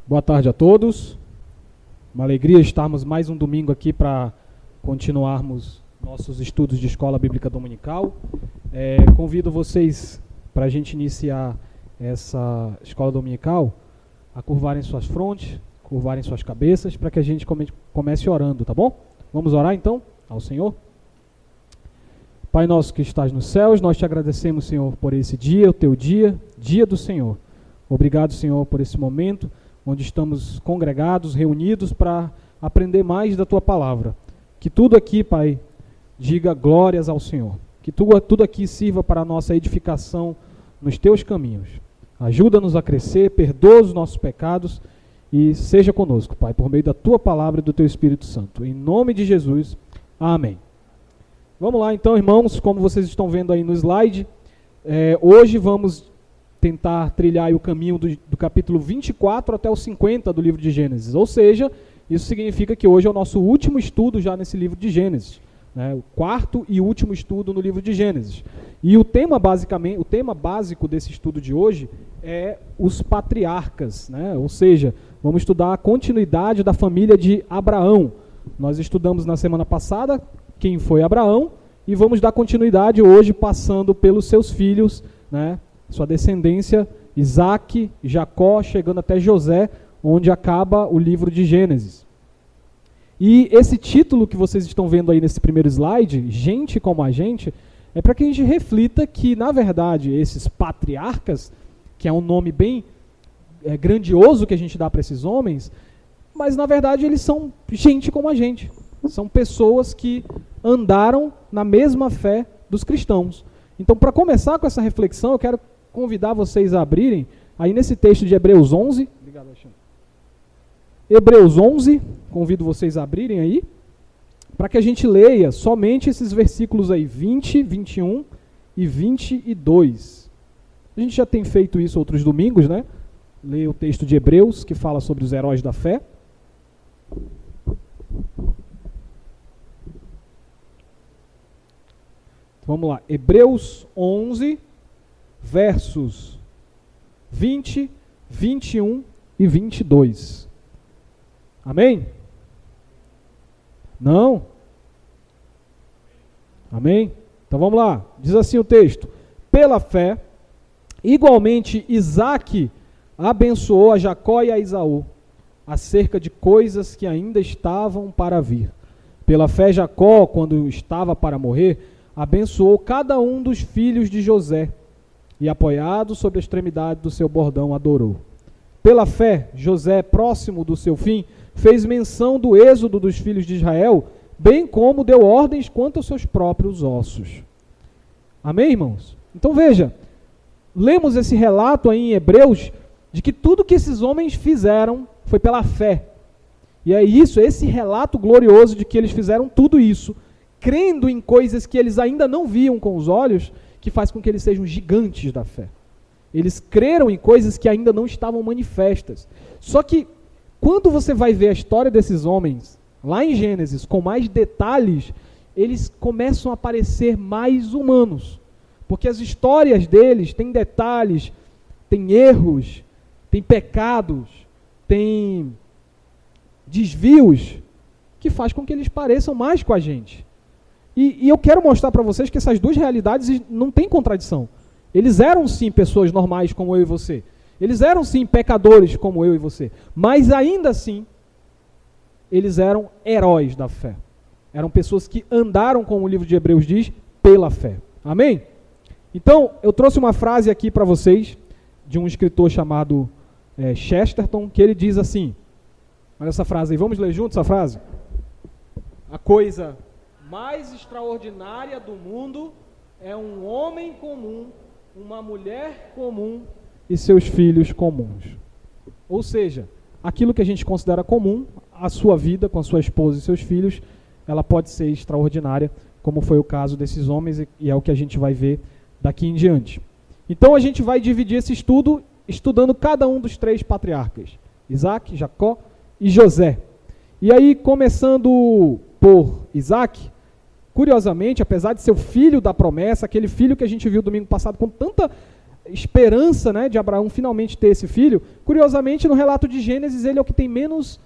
Boa tarde a todos. Uma alegria estarmos mais um domingo aqui para continuarmos nossos estudos de Escola Bíblica Dominical. Convido vocês, para a gente iniciar essa Escola Dominical, a curvarem suas frontes, curvarem suas cabeças, para que a gente comece orando, tá bom? Vamos orar então ao Senhor? Pai nosso que estás nos céus, nós te agradecemos, Senhor, por esse dia, o teu dia, dia do Senhor. Obrigado, Senhor, por esse momento onde estamos congregados, reunidos para aprender mais da tua palavra. Que tudo aqui, Pai, diga glórias ao Senhor. Que tudo aqui sirva para a nossa edificação nos teus caminhos. Ajuda-nos a crescer, perdoa os nossos pecados e seja conosco, Pai, por meio da tua palavra e do teu Espírito Santo. Em nome de Jesus, amém. Vamos lá então, irmãos, como vocês estão vendo aí no slide, hoje vamos tentar trilhar aí o caminho do capítulo 24 até o 50 do livro de Gênesis, ou seja, isso significa que hoje é o nosso último estudo já nesse livro de Gênesis, né? O quarto e último estudo no livro de Gênesis. E o tema básico desse estudo de hoje é os patriarcas, né? Ou seja, vamos estudar a continuidade da família de Abraão. Nós estudamos na semana passada quem foi Abraão e vamos dar continuidade hoje passando pelos seus filhos, né? Sua descendência, Isaac, Jacó, chegando até José, onde acaba o livro de Gênesis. E esse título que vocês estão vendo aí nesse primeiro slide, Gente como a Gente, é para que a gente reflita que, na verdade, esses patriarcas, que é um nome bem grandioso que a gente dá para esses homens, mas, na verdade, eles são gente como a gente. São pessoas que andaram na mesma fé dos cristãos. Então, para começar com essa reflexão, eu quero convidar vocês a abrirem aí nesse texto de Hebreus 11. Obrigado, Alexandre. Hebreus 11, convido vocês a abrirem aí, para que a gente leia somente esses versículos aí, 20, 21 e 22. A gente já tem feito isso outros domingos, né? Leia o texto de Hebreus, que fala sobre os heróis da fé. Vamos lá, Hebreus 11, versos 20, 21 e 22. Amém? Não? Amém? Então vamos lá, diz assim o texto: pela fé, igualmente Isaac abençoou a Jacó e a Esaú, acerca de coisas que ainda estavam para vir. Pela fé, Jacó, quando estava para morrer, abençoou cada um dos filhos de José e, apoiado sobre a extremidade do seu bordão, adorou. Pela fé, José, próximo do seu fim, fez menção do êxodo dos filhos de Israel, bem como deu ordens quanto aos seus próprios ossos. Amém, irmãos? Então veja, lemos esse relato aí em Hebreus, de que tudo que esses homens fizeram foi pela fé. E é isso, esse relato glorioso de que eles fizeram tudo isso, crendo em coisas que eles ainda não viam com os olhos, que faz com que eles sejam gigantes da fé. Eles creram em coisas que ainda não estavam manifestas. Só que, quando você vai ver a história desses homens, lá em Gênesis, com mais detalhes, eles começam a parecer mais humanos. Porque as histórias deles têm detalhes, têm erros, têm pecados, têm desvios, que faz com que eles pareçam mais com a gente. E eu quero mostrar para vocês que essas duas realidades não têm contradição. Eles eram sim pessoas normais como eu e você. Eles eram sim pecadores como eu e você. Mas ainda assim, eles eram heróis da fé. Eram pessoas que andaram, como o livro de Hebreus diz, pela fé. Amém? Então, eu trouxe uma frase aqui para vocês, de um escritor chamado Chesterton, que ele diz assim, olha essa frase aí, vamos ler juntos essa frase? A coisa mais extraordinária do mundo é um homem comum, uma mulher comum e seus filhos comuns. Ou seja, aquilo que a gente considera comum, a sua vida com a sua esposa e seus filhos, ela pode ser extraordinária, como foi o caso desses homens, e é o que a gente vai ver daqui em diante. Então a gente vai dividir esse estudo estudando cada um dos três patriarcas, Isaac, Jacó e José. E aí, começando por Isaac, curiosamente, apesar de ser o filho da promessa, aquele filho que a gente viu domingo passado com tanta esperança, né, de Abraão finalmente ter esse filho, curiosamente, no relato de Gênesis, ele é o que tem menos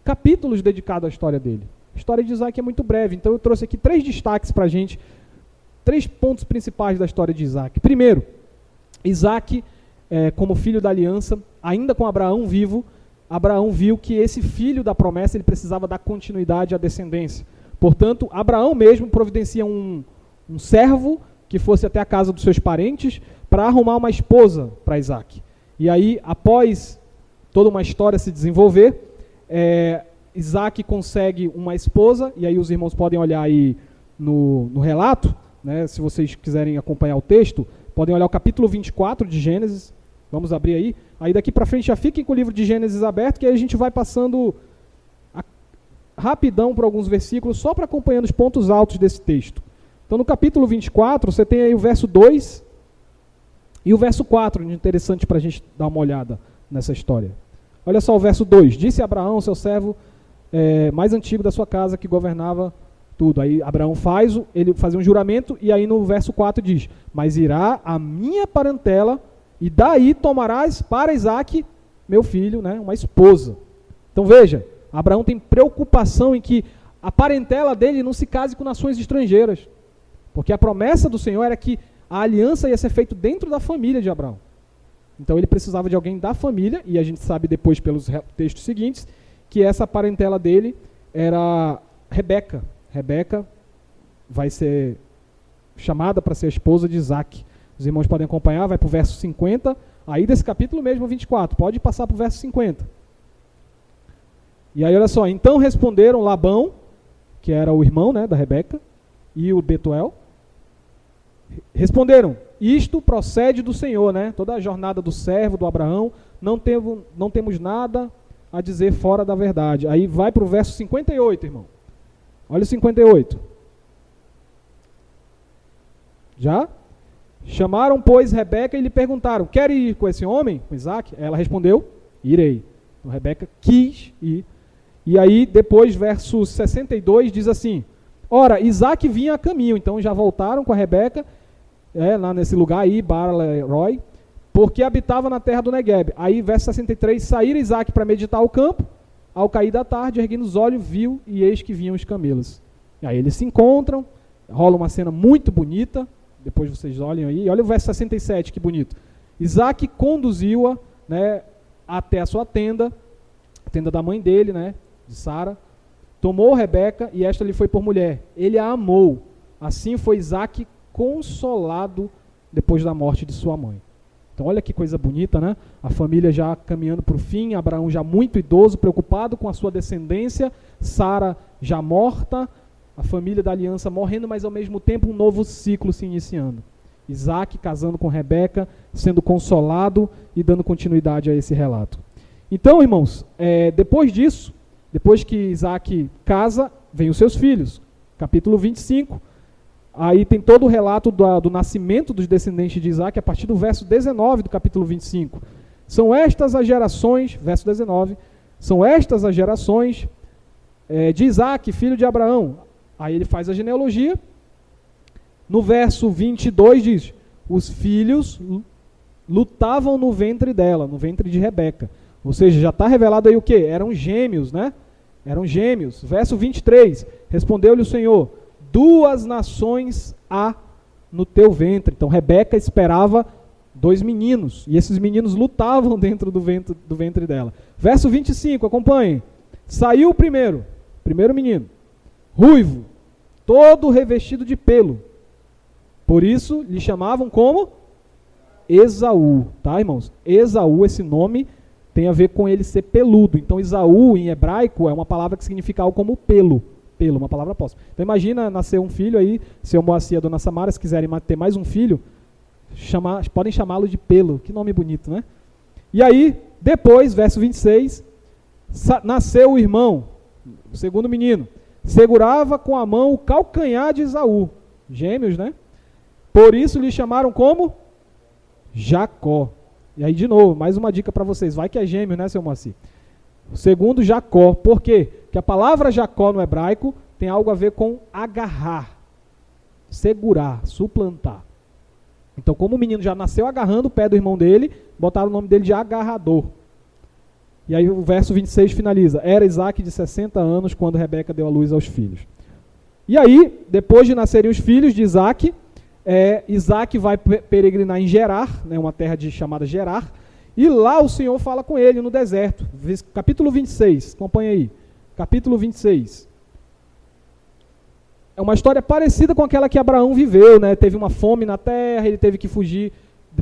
capítulos dedicados à história dele. A história de Isaac é muito breve, então eu trouxe aqui 3 destaques para a gente, 3 pontos principais da história de Isaac. Primeiro, Isaac, como filho da aliança, ainda com Abraão vivo, Abraão viu que esse filho da promessa ele precisava dar continuidade à descendência. Portanto, Abraão mesmo providencia um servo que fosse até a casa dos seus parentes para arrumar uma esposa para Isaac. E aí, após toda uma história se desenvolver, Isaac consegue uma esposa, e aí os irmãos podem olhar aí no relato, né, se vocês quiserem acompanhar o texto, podem olhar o capítulo 24 de Gênesis, vamos abrir aí, aí daqui para frente já fiquem com o livro de Gênesis aberto, que aí a gente vai passando rapidão por alguns versículos, só para acompanhando os pontos altos desse texto. Então no capítulo 24, você tem aí o verso 2 e o verso 4, interessante para a gente dar uma olhada nessa história. Olha só o verso 2, disse Abraão, seu servo mais antigo da sua casa, que governava tudo. Aí Abraão ele faz um juramento, e aí no verso 4 diz, mas irá a minha parentela, e daí tomarás para Isaac, meu filho, né, uma esposa. Então veja, Abraão tem preocupação em que a parentela dele não se case com nações estrangeiras, porque a promessa do Senhor era que a aliança ia ser feita dentro da família de Abraão. Então ele precisava de alguém da família, e a gente sabe depois pelos textos seguintes, que essa parentela dele era Rebeca. Rebeca vai ser chamada para ser a esposa de Isaac. Os irmãos podem acompanhar, vai para o verso 50, aí desse capítulo mesmo, 24, pode passar para o verso 50. E aí olha só, então responderam Labão, que era o irmão, né, da Rebeca, e o Betuel, responderam, isto procede do Senhor, né? Toda a jornada do servo, do Abraão, não temos nada a dizer fora da verdade. Aí vai para o verso 58, irmão. Olha o 58. Já? Chamaram, pois, Rebeca e lhe perguntaram, quer ir com esse homem, com Isaac? Ela respondeu, irei. Então Rebeca quis ir. E aí, depois, verso 62, diz assim, ora, Isaac vinha a caminho, então já voltaram com a Rebeca, lá nesse lugar aí, Baal-Roi, porque habitava na terra do Negueb. Aí, verso 63, saíra Isaac para meditar ao campo, ao cair da tarde, erguendo os olhos, viu, e eis que vinham os camelos. E aí eles se encontram, rola uma cena muito bonita, depois vocês olhem aí, olha o verso 67, que bonito. Isaac conduziu-a, né, até a sua tenda, a tenda da mãe dele, né, de Sara, tomou Rebeca e esta lhe foi por mulher. Ele a amou. Assim foi Isaac consolado depois da morte de sua mãe. Então olha que coisa bonita, né? A família já caminhando para o fim, Abraão já muito idoso, preocupado com a sua descendência, Sara já morta, a família da aliança morrendo, mas ao mesmo tempo um novo ciclo se iniciando. Isaac casando com Rebeca, sendo consolado e dando continuidade a esse relato. Então, irmãos, depois disso, depois que Isaac casa, vem os seus filhos. Capítulo 25, aí tem todo o relato do nascimento dos descendentes de Isaac, a partir do verso 19 do capítulo 25. São estas as gerações, verso 19, são estas as gerações de Isaac, filho de Abraão. Aí ele faz a genealogia. No verso 22 diz, os filhos lutavam no ventre dela, no ventre de Rebeca. Ou seja, já está revelado aí o quê? Eram gêmeos, né? Eram gêmeos. Verso 23, respondeu-lhe o Senhor, 2 nações há no teu ventre. Então Rebeca esperava 2 meninos, e esses meninos lutavam dentro do ventre dela. Verso 25, acompanhem. Saiu o primeiro menino, ruivo, todo revestido de pelo. Por isso lhe chamavam como Esaú, tá, irmãos? Esaú, esse nome tem a ver com ele ser peludo. Então Esaú, em hebraico, é uma palavra que significa algo como pelo, uma palavra posta. Então imagina nascer um filho aí, seu Moacir e a dona Samara, se quiserem ter mais um filho, podem chamá-lo de pelo. Que nome bonito, né? E aí, depois, verso 26, nasceu o irmão, o segundo menino, segurava com a mão o calcanhar de Esaú, gêmeos, né? Por isso lhe chamaram como Jacó. E aí, de novo, mais uma dica para vocês, vai que é gêmeo, né, seu Moacir? O segundo, Jacó. Por quê? Porque a palavra Jacó no hebraico tem algo a ver com agarrar, segurar, suplantar. Então, como o menino já nasceu agarrando o pé do irmão dele, botaram o nome dele de agarrador. E aí o verso 26 finaliza: era Isaque de 60 anos quando Rebeca deu à luz aos filhos. E aí, depois de nascerem os filhos de Isaque, Isaque vai peregrinar em Gerar, né, uma terra chamada Gerar, e lá o Senhor fala com ele no deserto. Capítulo 26, acompanha aí. Capítulo 26. É uma história parecida com aquela que Abraão viveu, né? Teve uma fome na terra, ele teve que fugir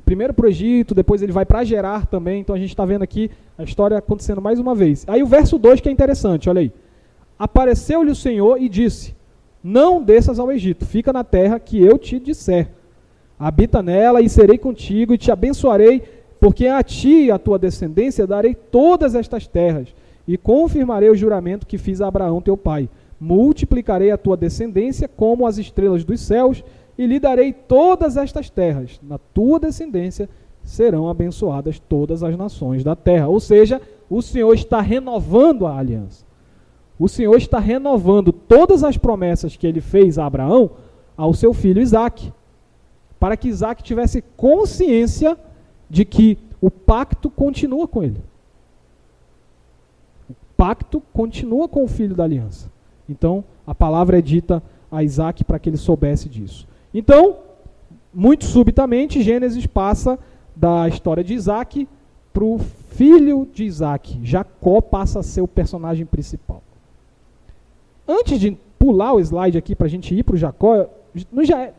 primeiro para o Egito, depois ele vai para Gerar também. Então a gente está vendo aqui a história acontecendo mais uma vez. Aí o verso 2 que é interessante, olha aí. Apareceu-lhe o Senhor e disse: não desças ao Egito, fica na terra que eu te disser. Habita nela e serei contigo e te abençoarei, porque a ti e a tua descendência darei todas estas terras e confirmarei o juramento que fiz a Abraão teu pai. Multiplicarei a tua descendência como as estrelas dos céus e lhe darei todas estas terras. Na tua descendência serão abençoadas todas as nações da terra. Ou seja, o Senhor está renovando a aliança. O Senhor está renovando todas as promessas que ele fez a Abraão ao seu filho Isaque, para que Isaque tivesse consciência de que o pacto continua com ele. O pacto continua com o filho da aliança. Então, a palavra é dita a Isaque para que ele soubesse disso. Então, muito subitamente, Gênesis passa da história de Isaque para o filho de Isaque. Jacó passa a ser o personagem principal. Antes de pular o slide aqui para a gente ir para o Jacó,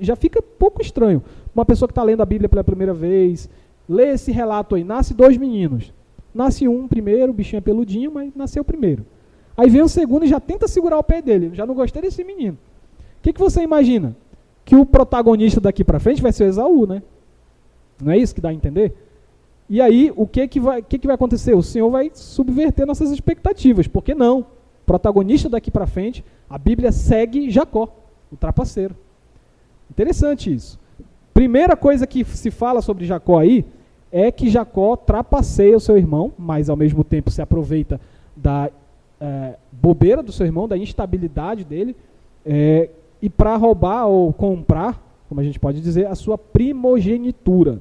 já fica pouco estranho. Uma pessoa que está lendo a Bíblia pela primeira vez, lê esse relato aí, nasce 2 meninos. Nasce um primeiro, o bichinho é peludinho, mas nasceu primeiro. Aí vem o segundo e já tenta segurar o pé dele. Já não gostei desse menino. O que você imagina? Que o protagonista daqui para frente vai ser o Esaú, né? Não é isso que dá a entender? E aí, o que vai acontecer? O Senhor vai subverter nossas expectativas. Por que não? O protagonista daqui para frente, a Bíblia segue Jacó, o trapaceiro. Interessante isso. Primeira coisa que se fala sobre Jacó aí é que Jacó trapaceia o seu irmão, mas ao mesmo tempo se aproveita da bobeira do seu irmão, da instabilidade dele, e para roubar ou comprar, como a gente pode dizer, a sua primogenitura.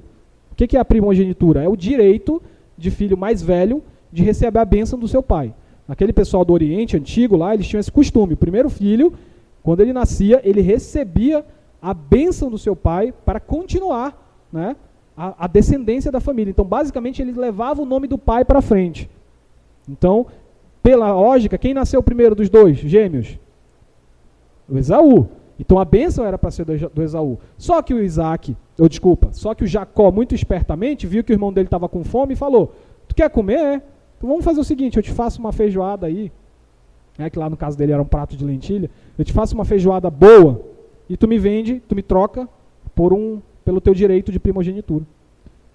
O que é a primogenitura? É o direito de filho mais velho de receber a bênção do seu pai. Aquele pessoal do Oriente Antigo lá, eles tinham esse costume. O primeiro filho, quando ele nascia, ele recebia a bênção do seu pai para continuar, né, a descendência da família. Então, basicamente, ele levava o nome do pai para frente. Então, pela lógica, quem nasceu primeiro dos dois gêmeos? O Esaú. Então a bênção era para ser do Esaú. Só que só que o Jacó, muito espertamente, viu que o irmão dele estava com fome e falou: tu quer comer? Então vamos fazer o seguinte, eu te faço uma feijoada aí, que lá no caso dele era um prato de lentilha, eu te faço uma feijoada boa e tu me troca pelo teu direito de primogenitura.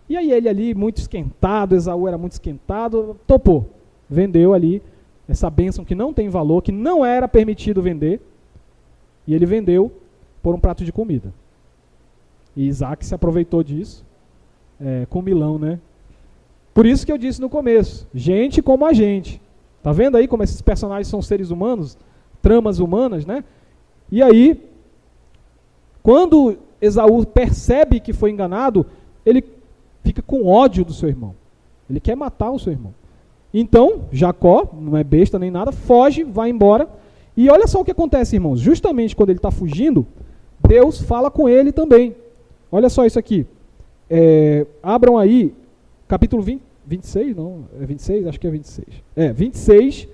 E aí ele ali, muito esquentado, Esaú era muito esquentado, topou. Vendeu ali essa bênção que não tem valor, que não era permitido vender, e ele vendeu por um prato de comida. E Isaac se aproveitou disso, com milão, né? Por isso que eu disse no começo, gente como a gente. Tá vendo aí como esses personagens são seres humanos, tramas humanas, né? E aí, quando Esaú percebe que foi enganado, ele fica com ódio do seu irmão. Ele quer matar o seu irmão. Então, Jacó, não é besta nem nada, foge, vai embora. E olha só o que acontece, irmãos. Justamente quando ele está fugindo, Deus fala com ele também. Olha só isso aqui. Abram aí, capítulo 26, não, é 26? Acho que é 26. 26.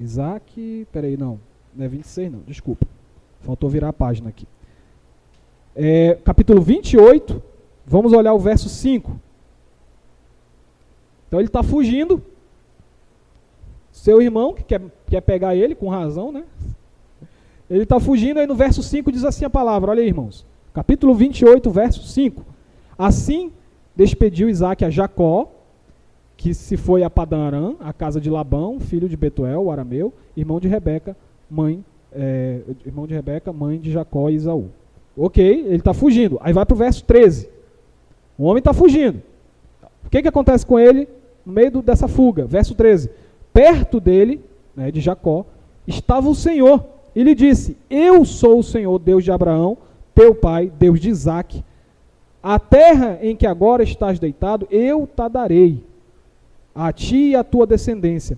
Isaac, peraí, não é 26 não, desculpa. Faltou virar a página aqui. Capítulo 28, vamos olhar o verso 5. Então ele está fugindo, seu irmão, que quer pegar ele, com razão, né? Ele está fugindo, aí no verso 5 diz assim a palavra, olha aí, irmãos. Capítulo 28, verso 5. Assim despediu Isaque a Jacó, que se foi a Padã Arã, a casa de Labão, filho de Betuel, o arameu, irmão de Rebeca, mãe de Jacó e Esaú. Ok, ele está fugindo. Aí vai para o verso 13. O homem está fugindo. O que acontece com ele no meio dessa fuga? Verso 13. Perto dele, né, de Jacó, estava o Senhor. E lhe disse: eu sou o Senhor, Deus de Abraão, teu pai, Deus de Isaque, a terra em que agora estás deitado, eu te darei, a ti e a tua descendência.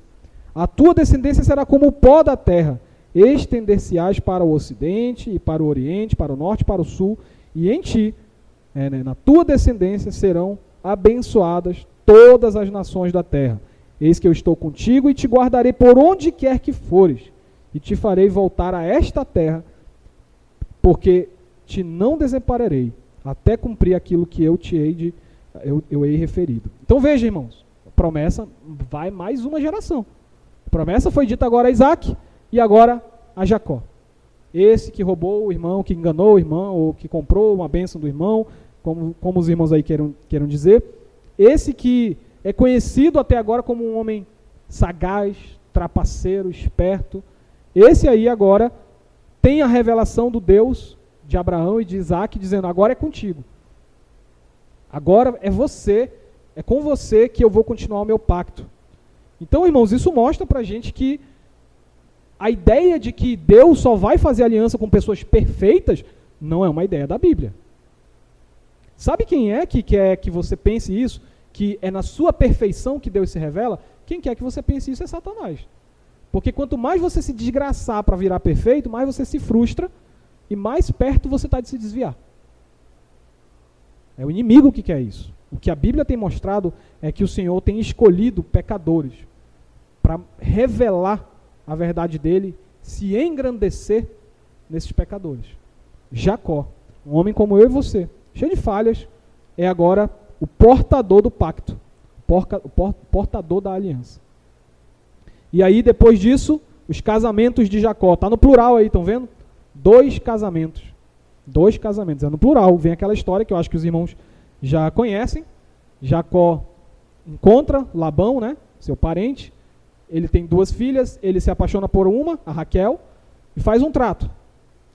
A tua descendência será como o pó da terra, estender-se-ás para o ocidente e para o oriente, para o norte e para o sul, e em ti, na tua descendência, serão abençoadas todas as nações da terra. Eis que eu estou contigo e te guardarei por onde quer que fores, e te farei voltar a esta terra, porque te não desampararei, até cumprir aquilo que eu hei referido. Então veja, irmãos, a promessa vai mais uma geração. A promessa foi dita agora a Isaque e agora a Jacó. Esse que roubou o irmão, que enganou o irmão, ou que comprou uma bênção do irmão, como os irmãos aí queiram dizer. Esse que é conhecido até agora como um homem sagaz, trapaceiro, esperto. Esse aí agora tem a revelação do Deus de Abraão e de Isaque, dizendo, agora é contigo. Agora é com você que eu vou continuar o meu pacto. Então, irmãos, isso mostra pra gente que a ideia de que Deus só vai fazer aliança com pessoas perfeitas não é uma ideia da Bíblia. Sabe quem é que quer que você pense isso? Que é na sua perfeição que Deus se revela? Quem quer que você pense isso é Satanás. Porque quanto mais você se desgraçar para virar perfeito, mais você se frustra e mais perto você está de se desviar. É o inimigo que quer isso. O que a Bíblia tem mostrado é que o Senhor tem escolhido pecadores para revelar a verdade dele, se engrandecer nesses pecadores. Jacó, um homem como eu e você, cheio de falhas, é agora o portador do pacto, o portador da aliança. E aí, depois disso, os casamentos de Jacó, está no plural aí, estão vendo? 2 casamentos. 2 casamentos, é no plural. Vem aquela história que eu acho que os irmãos já conhecem. Jacó encontra Labão, né, seu parente. Ele tem 2 filhas, ele se apaixona por uma, a Raquel, e faz um trato.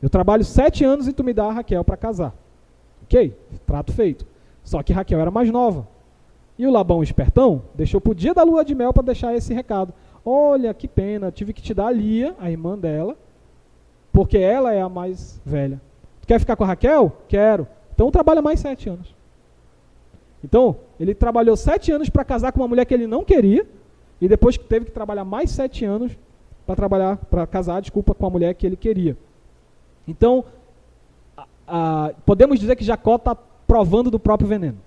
Eu trabalho 7 anos e tu me dá a Raquel para casar. Ok? Trato feito. Só que Raquel era mais nova. E o Labão espertão deixou para o dia da lua de mel para deixar esse recado. Olha, que pena, tive que te dar a Lia, a irmã dela, porque ela é a mais velha. Tu quer ficar com a Raquel? Quero. Então trabalha mais 7 anos. Então, ele trabalhou 7 anos para casar com uma mulher que ele não queria, e depois teve que trabalhar mais 7 anos para casar com a mulher que ele queria. Então, podemos dizer que Jacó está provando do próprio veneno.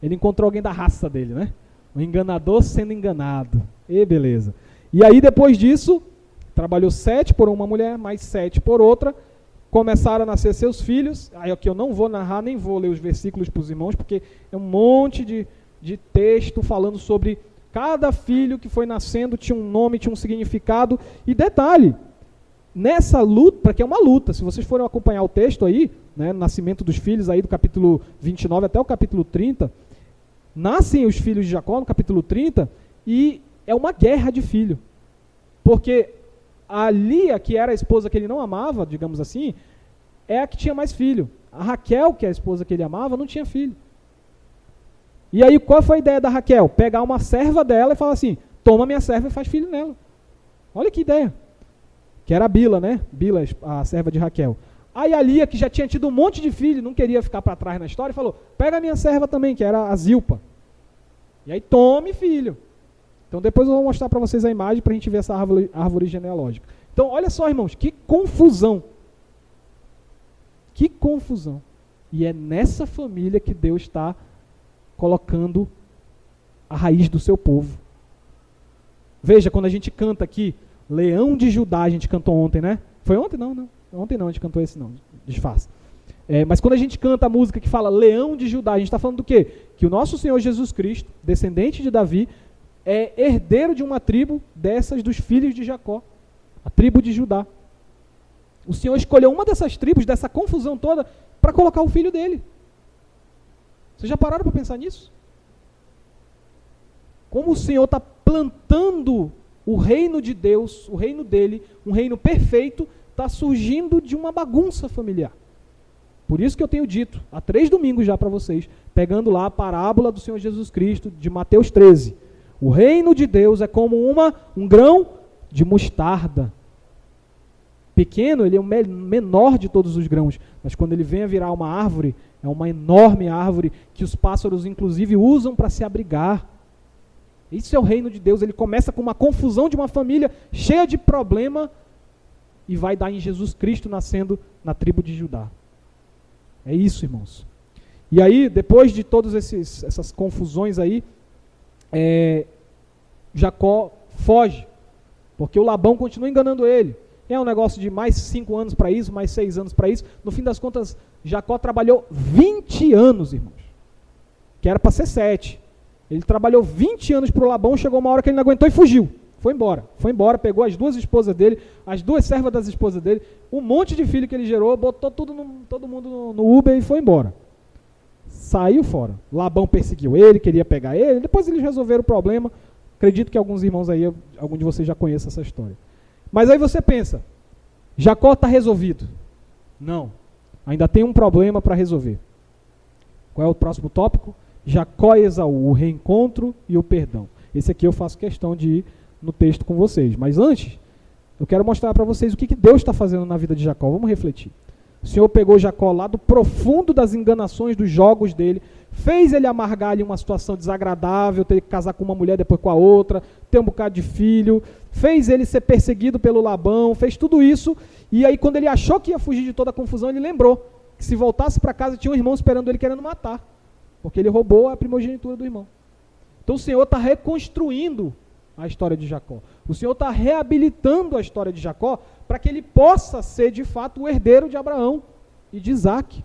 Ele encontrou alguém da raça dele, né? Um enganador sendo enganado. E beleza. E aí, depois disso, trabalhou 7 por uma mulher, mais 7 por outra. Começaram a nascer seus filhos. Aí aqui eu não vou narrar, nem vou ler os versículos para os irmãos, porque é um monte de texto falando sobre cada filho que foi nascendo, tinha um nome, tinha um significado. E detalhe, nessa luta, porque é uma luta, se vocês forem acompanhar o texto aí, né, nascimento dos filhos aí do capítulo 29 até o capítulo 30, nascem os filhos de Jacó no capítulo 30 e é uma guerra de filho. Porque a Lia, que era a esposa que ele não amava, digamos assim, é a que tinha mais filho. A Raquel, que é a esposa que ele amava, não tinha filho. E aí qual foi a ideia da Raquel? Pegar uma serva dela e falar assim, toma minha serva e faz filho nela. Olha que ideia. Que era a Bila, né? Bila, a serva de Raquel. Aí a Lia, que já tinha tido um monte de filho, não queria ficar para trás na história, falou, pega a minha serva também, que era a Zilpa. E aí tome filho. Então depois eu vou mostrar para vocês a imagem para a gente ver essa árvore genealógica. Então olha só, irmãos, que confusão. Que confusão. E é nessa família que Deus está colocando a raiz do seu povo. Veja, quando a gente canta aqui, Leão de Judá, a gente cantou ontem, né? Foi ontem? Não. Ontem não, a gente cantou esse não, disfarça. Mas quando a gente canta a música que fala Leão de Judá, a gente está falando do quê? Que o nosso Senhor Jesus Cristo, descendente de Davi, é herdeiro de uma tribo dessas dos filhos de Jacó, a tribo de Judá. O Senhor escolheu uma dessas tribos, dessa confusão toda, para colocar o filho dele. Vocês já pararam para pensar nisso? Como o Senhor está plantando o reino de Deus, o reino dele, um reino perfeito, está surgindo de uma bagunça familiar. Por isso que eu tenho dito, há 3 domingos já para vocês, pegando lá a parábola do Senhor Jesus Cristo, de Mateus 13. O reino de Deus é como um grão de mostarda. pequeno, ele é o menor de todos os grãos, mas quando ele vem a virar uma árvore, é uma enorme árvore que os pássaros inclusive usam para se abrigar. Isso é o reino de Deus. Ele começa com uma confusão de uma família cheia de problema e vai dar em Jesus Cristo nascendo na tribo de Judá. É isso, irmãos. E aí, depois de todas essas confusões aí, Jacó foge, porque o Labão continua enganando ele. É um negócio de mais 5 anos para isso, mais 6 anos para isso. No fim das contas, Jacó trabalhou 20 anos, irmãos, que era para ser 7. Ele trabalhou 20 anos para o Labão, chegou uma hora que ele não aguentou e fugiu. Foi embora, pegou as 2 esposas dele, as 2 servas das esposas dele, um monte de filho que ele gerou, botou todo mundo no Uber e foi embora. Saiu fora. Labão perseguiu ele, queria pegar ele, depois eles resolveram o problema. Acredito que alguns irmãos aí, algum de vocês já conhece essa história. Mas aí você pensa, Jacó está resolvido. Não, ainda tem um problema para resolver. Qual é o próximo tópico? Jacó e Esaú, o reencontro e o perdão. Esse aqui eu faço questão de ir no texto com vocês. Mas antes, eu quero mostrar para vocês o que Deus está fazendo na vida de Jacó. Vamos refletir. O Senhor pegou Jacó lá do profundo das enganações, dos jogos dele, fez ele amargar ali uma situação desagradável, ter que casar com uma mulher depois com a outra, ter um bocado de filho, fez ele ser perseguido pelo Labão, fez tudo isso, e aí quando ele achou que ia fugir de toda a confusão, ele lembrou que se voltasse para casa tinha um irmão esperando ele querendo matar, porque ele roubou a primogenitura do irmão. Então o Senhor está reconstruindo a história de Jacó. O Senhor está reabilitando a história de Jacó para que ele possa ser de fato o herdeiro de Abraão e de Isaac.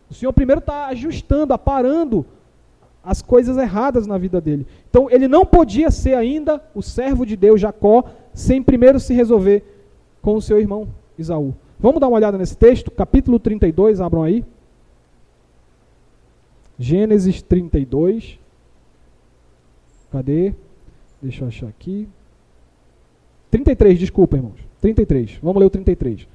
O Senhor primeiro está ajustando, aparando as coisas erradas na vida dele. Então ele não podia ser ainda o servo de Deus Jacó sem primeiro se resolver com o seu irmão Esaú. Vamos dar uma olhada nesse texto, capítulo 32, abram aí. Gênesis 32. Cadê? Deixa eu achar aqui. 33, desculpa, irmãos. 33. Vamos ler o 33.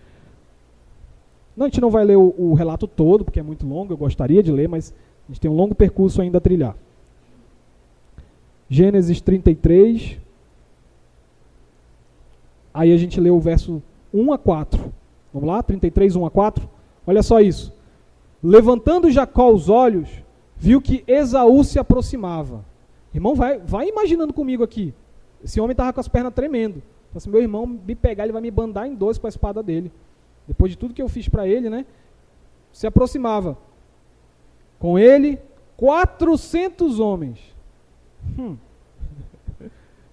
Não, a gente não vai ler o relato todo, porque é muito longo, eu gostaria de ler, mas a gente tem um longo percurso ainda a trilhar. Gênesis 33. Aí a gente lê o verso 1 a 4. Vamos lá? 33, 1 a 4. Olha só isso. Levantando Jacó os olhos, viu que Esaú se aproximava. Irmão, vai imaginando comigo aqui. Esse homem estava com as pernas tremendo. Se meu irmão me pegar, ele vai me bandar em 2 com a espada dele. Depois de tudo que eu fiz para ele, né? Se aproximava. Com ele, 400 homens.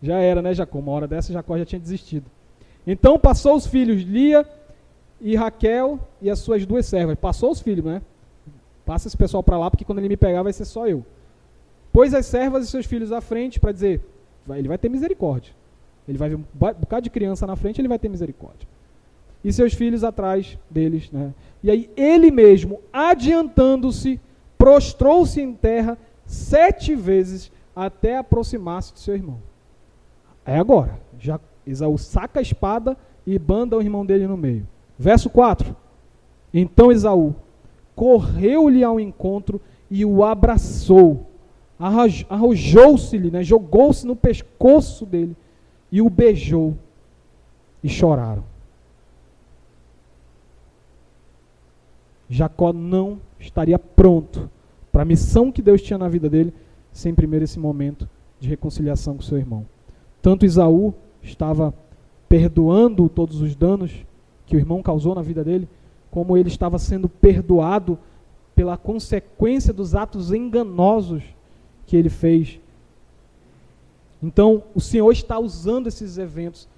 Já era, né, Jacó? Uma hora dessa, Jacó já tinha desistido. Então passou os filhos Lia e Raquel e as suas 2 servas. Passou os filhos, né? Passa esse pessoal para lá, porque quando ele me pegar vai ser só eu. Pôs as servas e seus filhos à frente para dizer, ele vai ter misericórdia. Ele vai ver um bocado de criança na frente, ele vai ter misericórdia. E seus filhos atrás deles, né? E aí ele mesmo, adiantando-se, prostrou-se em terra 7 vezes até aproximar-se do seu irmão. É agora. Já Esaú saca a espada e banda o irmão dele no meio. Verso 4. Então Esaú correu-lhe ao encontro e o abraçou. Arrojou-se-lhe, né? Jogou-se no pescoço dele e o beijou e choraram. Jacó não estaria pronto para a missão que Deus tinha na vida dele sem primeiro esse momento de reconciliação com seu irmão. Tanto Esaú estava perdoando todos os danos que o irmão causou na vida dele, como ele estava sendo perdoado pela consequência dos atos enganosos que ele fez. Então, o Senhor está usando esses eventos.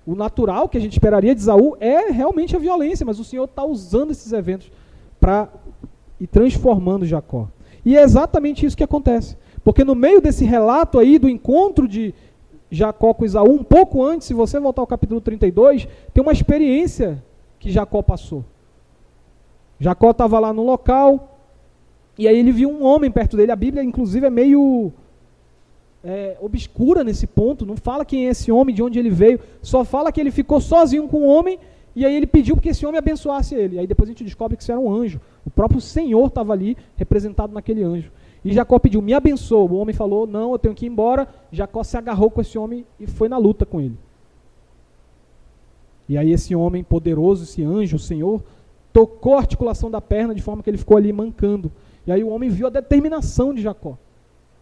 O natural que a gente esperaria de Esaú é realmente a violência, mas o Senhor está usando esses eventos para ir transformando Jacó. E é exatamente isso que acontece. Porque no meio desse relato aí do encontro de Jacó com Esaú, um pouco antes, se você voltar ao capítulo 32, tem uma experiência que Jacó passou. Jacó estava lá no local, e aí ele viu um homem perto dele. A Bíblia, inclusive, é meio obscura nesse ponto, não fala quem é esse homem, de onde ele veio, só fala que ele ficou sozinho com o homem, e aí ele pediu que esse homem abençoasse ele. Aí depois a gente descobre que isso era um anjo. O próprio Senhor estava ali, representado naquele anjo. E Jacó pediu, me abençoa. O homem falou, não, eu tenho que ir embora. Jacó se agarrou com esse homem e foi na luta com ele. E aí esse homem poderoso, esse anjo, o Senhor, tocou a articulação da perna de forma que ele ficou ali mancando. E aí o homem viu a determinação de Jacó.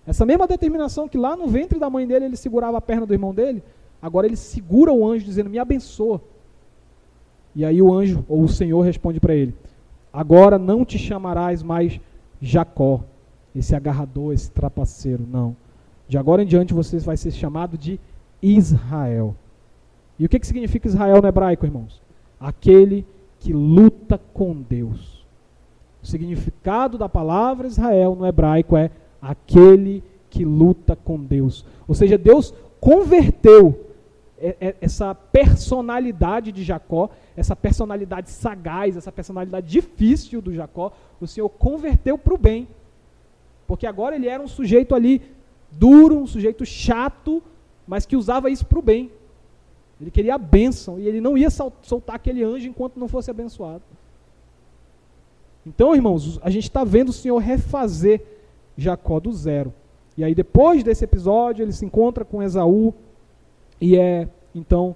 Essa mesma determinação que lá no ventre da mãe dele ele segurava a perna do irmão dele, agora ele segura o anjo dizendo, me abençoa. E aí o anjo, ou o Senhor, responde para ele, agora não te chamarás mais Jacó, esse agarrador, esse trapaceiro, não. De agora em diante você vai ser chamado de Israel. E o que significa Israel no hebraico, irmãos? Aquele que luta com Deus. O significado da palavra Israel no hebraico é aquele que luta com Deus. Ou seja, Deus converteu essa personalidade de Jacó, essa personalidade sagaz, essa personalidade difícil do Jacó, o Senhor converteu para o bem. Porque agora ele era um sujeito ali duro, um sujeito chato, mas que usava isso para o bem. Ele queria a bênção e ele não ia soltar aquele anjo enquanto não fosse abençoado. Então, irmãos, a gente está vendo o Senhor refazer Jacó do zero. E aí depois desse episódio ele se encontra com Esaú e então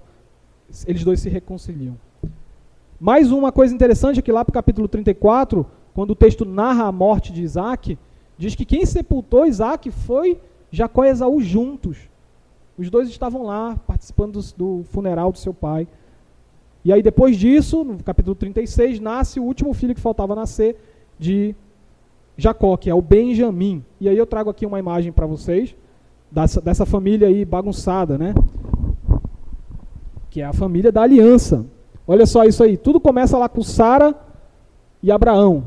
eles dois se reconciliam. Mais uma coisa interessante é que lá para o capítulo 34, quando o texto narra a morte de Isaac, diz que quem sepultou Isaac foi Jacó e Esaú juntos. Os dois estavam lá participando do funeral do seu pai. E aí depois disso, no capítulo 36, nasce o último filho que faltava nascer de Jacó, que é o Benjamim. E aí eu trago aqui uma imagem para vocês dessa família aí bagunçada, né? Que é a família da aliança. Olha só isso aí, tudo começa lá com Sara e Abraão.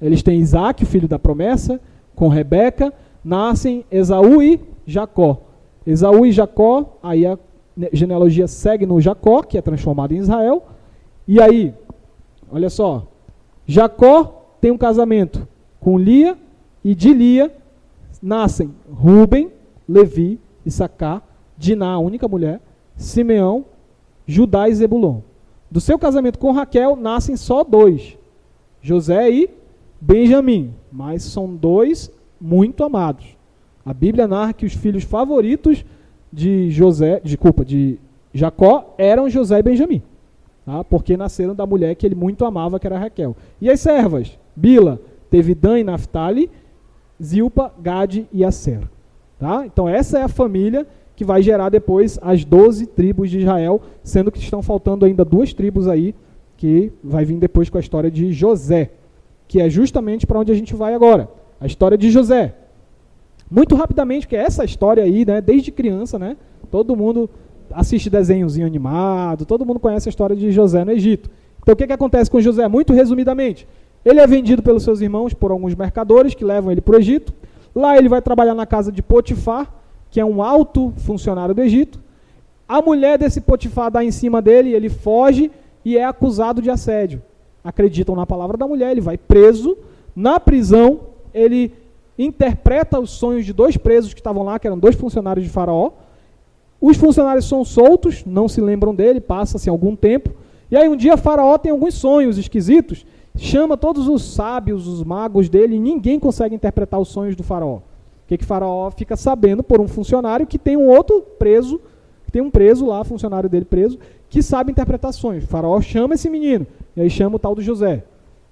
Eles têm Isaac, o filho da promessa, com Rebeca, nascem Esaú e Jacó. Esaú e Jacó, aí a genealogia segue no Jacó, que é transformado em Israel. E aí, olha só, Jacó tem um casamento com Lia, e de Lia nascem Rúben, Levi, Issacar, Diná, a única mulher, Simeão, Judá e Zebulon. Do seu casamento com Raquel, nascem só dois, José e Benjamim, mas são dois muito amados. A Bíblia narra que os filhos favoritos de Jacó eram José e Benjamim, tá? Porque nasceram da mulher que ele muito amava, que era Raquel. E as servas? Bila teve Dan e Naftali, Zilpa, Gade e Aser. Tá? Então essa é a família que vai gerar depois as 12 tribos de Israel, sendo que estão faltando ainda 2 tribos aí, que vai vir depois com a história de José, que é justamente para onde a gente vai agora. A história de José. Muito rapidamente, porque essa história aí, né, desde criança, né, todo mundo assiste desenhozinho animado, todo mundo conhece a história de José no Egito. Então o que acontece com José? Muito resumidamente, ele é vendido pelos seus irmãos por alguns mercadores que levam ele para o Egito. Lá ele vai trabalhar na casa de Potifar, que é um alto funcionário do Egito. A mulher desse Potifar dá em cima dele, ele foge e é acusado de assédio. Acreditam na palavra da mulher, ele vai preso. Na prisão, ele interpreta os sonhos de 2 presos que estavam lá, que eram 2 funcionários de Faraó. Os funcionários são soltos, não se lembram dele, passa-se algum tempo. E aí um dia Faraó tem alguns sonhos esquisitos, chama todos os sábios, os magos dele, e ninguém consegue interpretar os sonhos do Faraó. O que Faraó fica sabendo por um funcionário que tem um outro preso, que tem um preso lá, funcionário dele preso, que sabe interpretar sonhos. O Faraó chama esse menino, e aí chama o tal do José.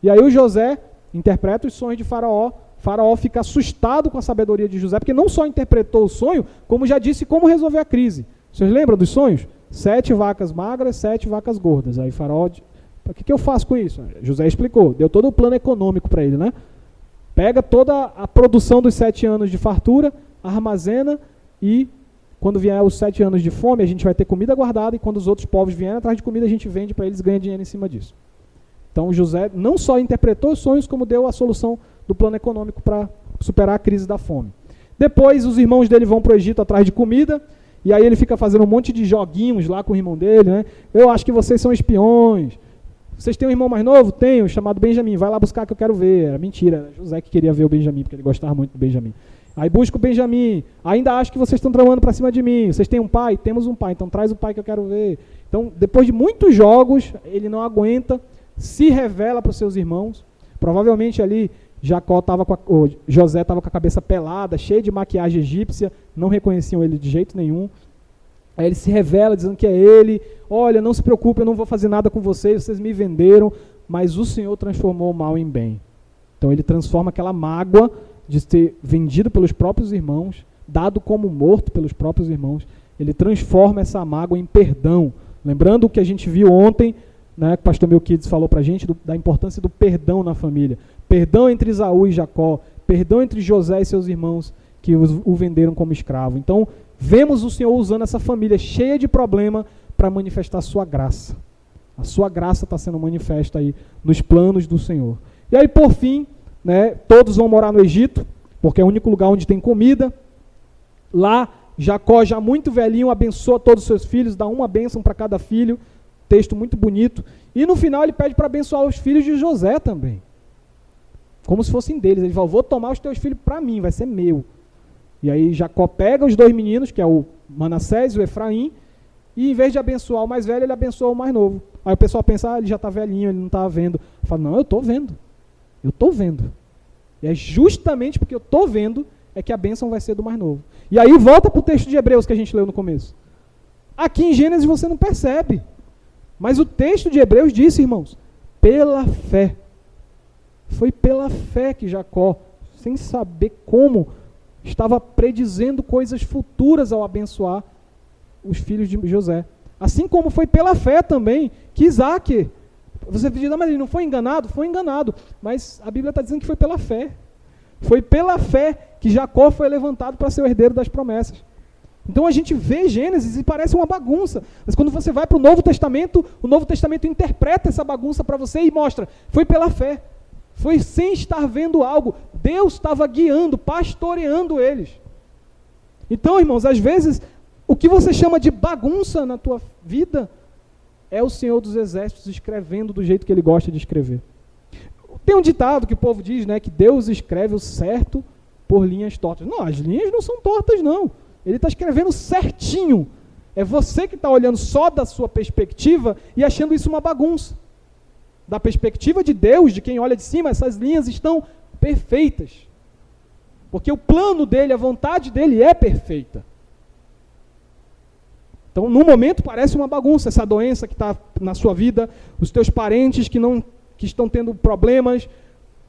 E aí o José interpreta os sonhos de Faraó. Faraó fica assustado com a sabedoria de José, porque não só interpretou o sonho, como já disse como resolver a crise. Vocês lembram dos sonhos? 7 vacas magras, 7 vacas gordas. Aí Faraó, o que eu faço com isso? José explicou, deu todo o plano econômico para ele, né? Pega toda a produção dos 7 anos de fartura, armazena e quando vier os 7 anos de fome, a gente vai ter comida guardada e quando os outros povos vierem atrás de comida, a gente vende para eles e ganha dinheiro em cima disso. Então José não só interpretou os sonhos, como deu a solução do plano econômico para superar a crise da fome. Depois os irmãos dele vão para o Egito atrás de comida, e aí ele fica fazendo um monte de joguinhos lá com o irmão dele, né? Eu acho que vocês são espiões. Vocês têm um irmão mais novo? Tenho, chamado Benjamim. Vai lá buscar que eu quero ver. Era mentira, era José que queria ver o Benjamim, porque ele gostava muito do Benjamim. Aí busca o Benjamim. Ainda acho que vocês estão tramando para cima de mim. Vocês têm um pai? Temos um pai. Então traz o pai que eu quero ver. Então, depois de muitos jogos, ele não aguenta, se revela para os seus irmãos. Provavelmente ali José estava com a cabeça pelada, cheio de maquiagem egípcia, não reconheciam ele de jeito nenhum. Aí ele se revela dizendo que é ele. Olha, não se preocupe, eu não vou fazer nada com vocês me venderam, mas o Senhor transformou o mal em bem. Então ele transforma aquela mágoa de ser vendido pelos próprios irmãos, dado como morto pelos próprios irmãos, ele transforma essa mágoa em perdão. Lembrando o que a gente viu ontem, né, que o pastor Melquides falou para a gente, da importância do perdão na família. Perdão entre Esaú e Jacó, perdão entre José e seus irmãos que o venderam como escravo. Então, vemos o Senhor usando essa família cheia de problema para manifestar a sua graça. A sua graça está sendo manifesta aí nos planos do Senhor. E aí, por fim, né, todos vão morar no Egito, porque é o único lugar onde tem comida. Lá, Jacó, já muito velhinho, abençoa todos os seus filhos, dá uma bênção para cada filho. Texto muito bonito. E no final ele pede para abençoar os filhos de José também. Como se fossem deles. Ele fala, vou tomar os teus filhos para mim, vai ser meu. E aí Jacó pega os dois meninos, que é o Manassés e o Efraim, e em vez de abençoar o mais velho, ele abençoa o mais novo. Aí o pessoal pensa, ele já está velhinho, ele não está vendo. Fala, não, eu estou vendo. Eu estou vendo. E é justamente porque eu estou vendo é que a bênção vai ser do mais novo. E aí volta para o texto de Hebreus que a gente leu no começo. Aqui em Gênesis você não percebe. Mas o texto de Hebreus disse, irmãos, pela fé. Foi pela fé que Jacó, sem saber como, estava predizendo coisas futuras ao abençoar os filhos de José. Assim como foi pela fé também que Isaac, você diz, mas ele não foi enganado? Foi enganado, mas a Bíblia está dizendo que foi pela fé. Foi pela fé que Jacó foi levantado para ser o herdeiro das promessas. Então a gente vê Gênesis e parece uma bagunça, mas quando você vai para o Novo Testamento interpreta essa bagunça para você e mostra, foi pela fé, foi sem estar vendo algo, Deus estava guiando, pastoreando eles. Então, irmãos, às vezes, o que você chama de bagunça na tua vida, é o Senhor dos Exércitos escrevendo do jeito que Ele gosta de escrever. Tem um ditado que o povo diz, né, que Deus escreve o certo por linhas tortas. Não, as linhas não são tortas, não. Ele está escrevendo certinho. É você que está olhando só da sua perspectiva e achando isso uma bagunça. Da perspectiva de Deus, de quem olha de cima, essas linhas estão perfeitas. Porque o plano dele, a vontade dele é perfeita. Então, no momento, parece uma bagunça. Essa doença que está na sua vida, os teus parentes que estão tendo problemas,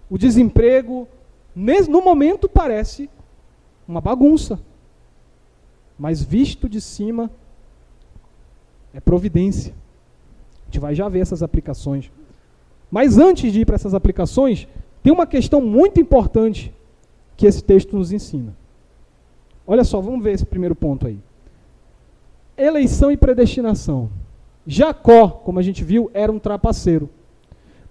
o desemprego. No momento, parece uma bagunça. Mas visto de cima, é providência. A gente vai já ver essas aplicações. Mas antes de ir para essas aplicações, tem uma questão muito importante que esse texto nos ensina. Olha só, vamos ver esse primeiro ponto aí. Eleição e predestinação. Jacó, como a gente viu, era um trapaceiro.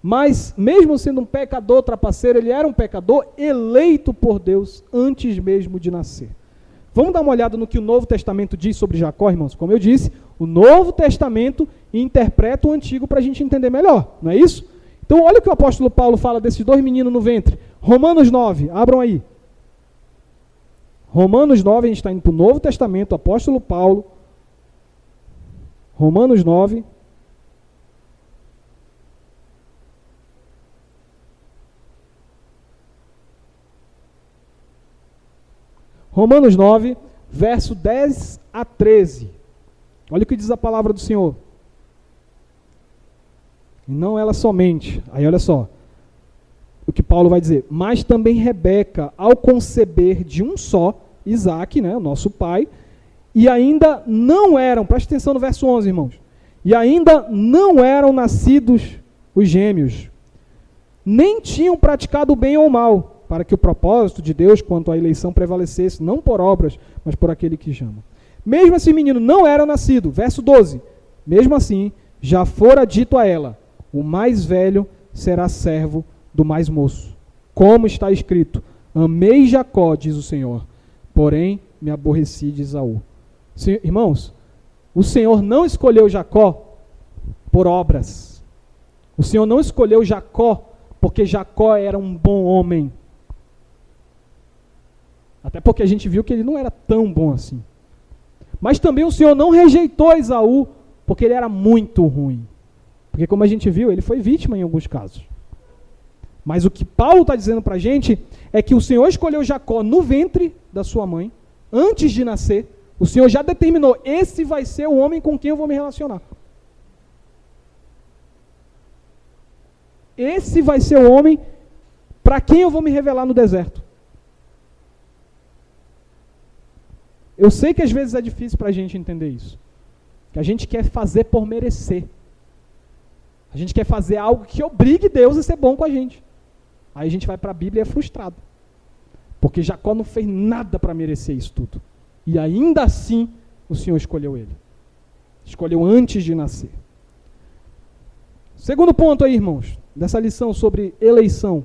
Mas, mesmo sendo um pecador trapaceiro, ele era um pecador eleito por Deus antes mesmo de nascer. Vamos dar uma olhada no que o Novo Testamento diz sobre Jacó, irmãos? Como eu disse, o Novo Testamento interpreta o Antigo para a gente entender melhor, não é isso? Então, olha o que o apóstolo Paulo fala desses dois meninos no ventre. Romanos 9, abram aí. Romanos 9, a gente está indo para o Novo Testamento, o apóstolo Paulo. Romanos 9. Romanos 9, verso 10 a 13. Olha o que diz a palavra do Senhor. E não ela somente. Aí olha só. O que Paulo vai dizer. Mas também Rebeca, ao conceber de um só, Isaac, né, o nosso pai, e ainda não eram, preste atenção no verso 11, irmãos. E ainda não eram nascidos os gêmeos. Nem tinham praticado o bem ou o mal, para que o propósito de Deus quanto à eleição prevalecesse, não por obras, mas por aquele que chama. Mesmo esse menino não era nascido, verso 12, mesmo assim, já fora dito a ela, o mais velho será servo do mais moço. Como está escrito, amei Jacó, diz o Senhor, porém me aborreci de Esaú. Irmãos, o Senhor não escolheu Jacó por obras. O Senhor não escolheu Jacó porque Jacó era um bom homem. Até porque a gente viu que ele não era tão bom assim. Mas também o Senhor não rejeitou Esaú, porque ele era muito ruim. Porque como a gente viu, ele foi vítima em alguns casos. Mas o que Paulo está dizendo para a gente é que o Senhor escolheu Jacó no ventre da sua mãe, antes de nascer, O Senhor já determinou, esse vai ser o homem com quem eu vou me relacionar. Esse vai ser o homem para quem eu vou me revelar no deserto. Eu sei que às vezes é difícil para a gente entender isso. Que a gente quer fazer por merecer. A gente quer fazer algo que obrigue Deus a ser bom com a gente. Aí a gente vai para a Bíblia e é frustrado. Porque Jacó não fez nada para merecer isso tudo. E ainda assim, o Senhor escolheu ele. Escolheu antes de nascer. Segundo ponto aí, irmãos, dessa lição sobre eleição.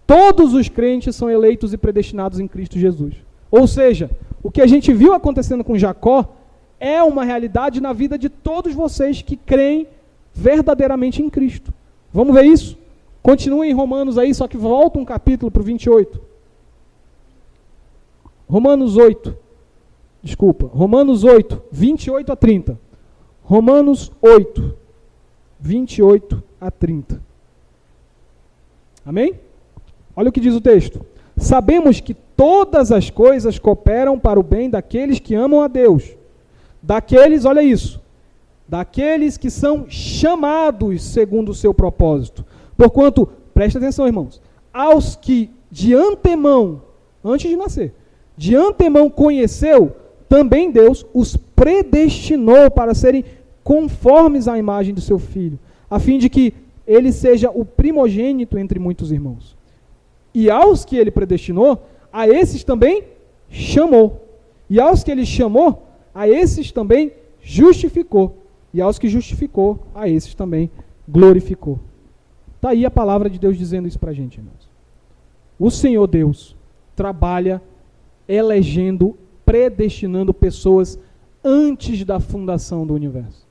Todos os crentes são eleitos e predestinados em Cristo Jesus. Ou seja, o que a gente viu acontecendo com Jacó é uma realidade na vida de todos vocês que creem verdadeiramente em Cristo. Vamos ver isso? Continua em Romanos aí, só que volta um capítulo para o 28. Romanos 8, 28 a 30. Romanos 8, 28 a 30. Amém? Olha o que diz o texto. Sabemos que todas as coisas cooperam para o bem daqueles que amam a Deus. Daqueles, olha isso, daqueles que são chamados segundo o seu propósito. Porquanto, presta atenção, irmãos, aos que de antemão, antes de nascer, de antemão conheceu, também Deus os predestinou para serem conformes à imagem do seu Filho, a fim de que ele seja o primogênito entre muitos irmãos. E aos que ele predestinou, a esses também chamou. E aos que ele chamou, a esses também justificou. E aos que justificou, a esses também glorificou. Está aí a palavra de Deus dizendo isso para a gente, irmãos. O Senhor Deus trabalha elegendo, predestinando pessoas antes da fundação do universo.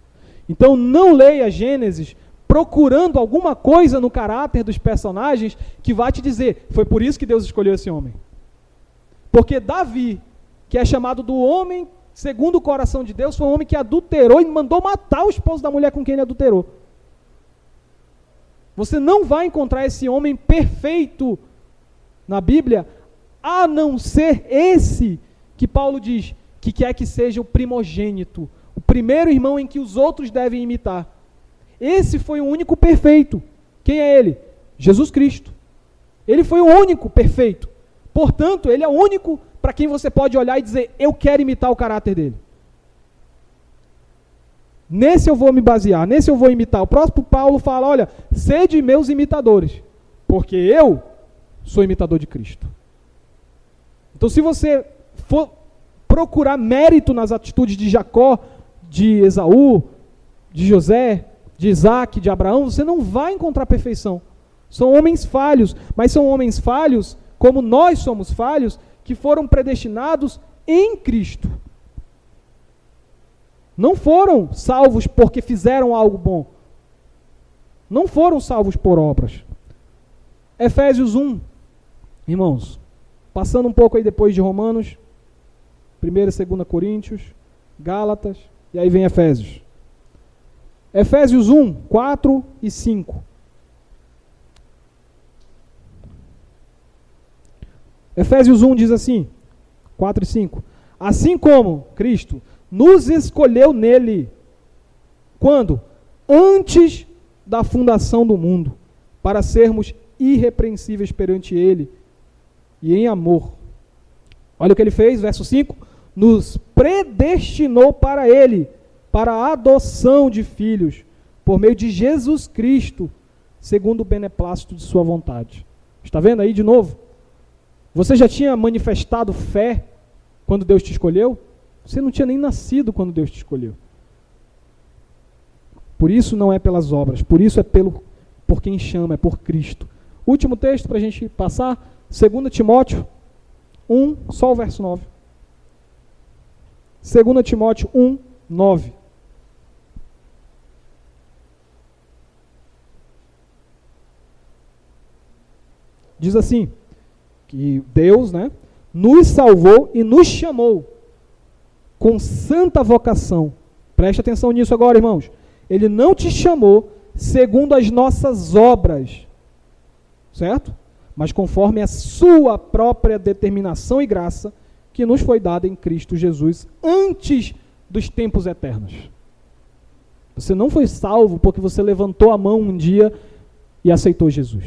Então não leia Gênesis procurando alguma coisa no caráter dos personagens que vai te dizer, foi por isso que Deus escolheu esse homem. Porque Davi, que é chamado do homem segundo o coração de Deus, foi um homem que adulterou e mandou matar o esposo da mulher com quem ele adulterou. Você não vai encontrar esse homem perfeito na Bíblia, a não ser esse que Paulo diz, que quer que seja o primogênito, o primeiro irmão em que os outros devem imitar. Esse foi o único perfeito. Quem é ele? Jesus Cristo. Ele foi o único perfeito. Portanto, ele é o único para quem você pode olhar e dizer, eu quero imitar o caráter dele. Nesse eu vou me basear, nesse eu vou imitar. O próprio Paulo fala, olha, sede meus imitadores, porque eu sou imitador de Cristo. Então, se você for procurar mérito nas atitudes de Jacó, de Esaú, de José, de Isaac, de Abraão, você não vai encontrar perfeição. São homens falhos, mas são homens falhos, como nós somos falhos, que foram predestinados em Cristo. Não foram salvos porque fizeram algo bom. Não foram salvos por obras. Efésios 1, irmãos, passando um pouco aí depois de Romanos, 1 e 2 Coríntios, Gálatas, e aí vem Efésios. Efésios 1, 4 e 5. Efésios 1 diz assim, 4 e 5. Assim como Cristo nos escolheu nele, quando? Antes da fundação do mundo, para sermos irrepreensíveis perante ele e em amor. Olha o que ele fez, verso 5. Nos predestinou para ele, para a adoção de filhos, por meio de Jesus Cristo, segundo o beneplácito de sua vontade. Está vendo aí de novo? Você já tinha manifestado fé quando Deus te escolheu? Você não tinha nem nascido quando Deus te escolheu. Por isso não é pelas obras, por isso é por quem chama, é por Cristo. Último texto para a gente passar, 2 Timóteo 1, só o verso 9. 2 Timóteo 1, 9. Diz assim, que Deus, nos salvou e nos chamou com santa vocação. Preste atenção nisso agora, irmãos. Ele não te chamou segundo as nossas obras, certo? Mas conforme a sua própria determinação e graça, que nos foi dada em Cristo Jesus antes dos tempos eternos. Você não foi salvo porque você levantou a mão um dia e aceitou Jesus.